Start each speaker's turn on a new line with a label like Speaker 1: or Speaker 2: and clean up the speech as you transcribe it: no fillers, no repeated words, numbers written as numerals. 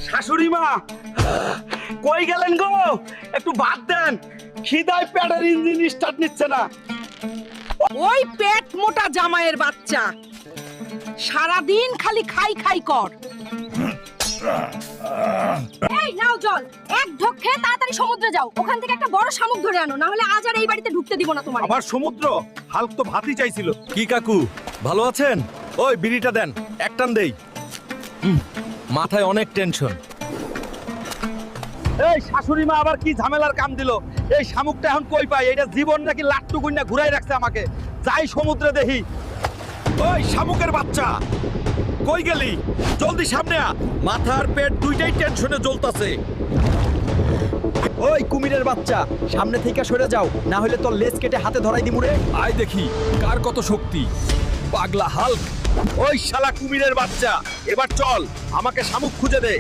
Speaker 1: শাশুড়ি মা কই গেলেন গো? একটু ভাত দেন, খিদায় পেটের ইঞ্জিন স্টার্ট নিচ্ছে না।
Speaker 2: ওই পেট মোটা জামাইয়ের বাচ্চা সারাদিন খালি খাই খাই কর।
Speaker 3: এই নাও জল, এক ঢোক খেয়ে তাড়াতাড়ি সমুদ্রে যাও, ওখান থেকে একটা বড় শামুক ধরে আনো, না হলে আজ আর এই বাড়িতে ঢুকতে দিব না তোমার।
Speaker 1: আবার সমুদ্র? হালক তো ভাতই চাইছিল।
Speaker 4: কি কাকু ভালো আছেন? ওই বিড়িটা দেন, এক টান দেই। মাথায় অনেক টেনশন।
Speaker 1: এই শাশুড়ি মা আবার কি ঝামেলার কাম দিল? এই শামুকটা এখন কই পাই? এটা জীবন নাকি লাট্টু গুন্না ঘুরাই রাখছে আমাকে। যাই সমুদ্রে দেখি।
Speaker 4: ওই শামুকের বাচ্চা কই গেলি? জলদি সামনে আ, মাথার পেট দুইটাই টেনশনে জ্বলতাছে।
Speaker 5: ওই কুমিরের বাচ্চা, সামনে থেকে সরে যাও, না হলে তোর লেজ কেটে হাতে ধরাই দিমু রে।
Speaker 4: আয় দেখি কার কত শক্তি। পাগলা হাল্ক।
Speaker 1: ওই শালা কুমিরের বাচ্চা, এবার চল আমাকে শামুক খুঁজে দে।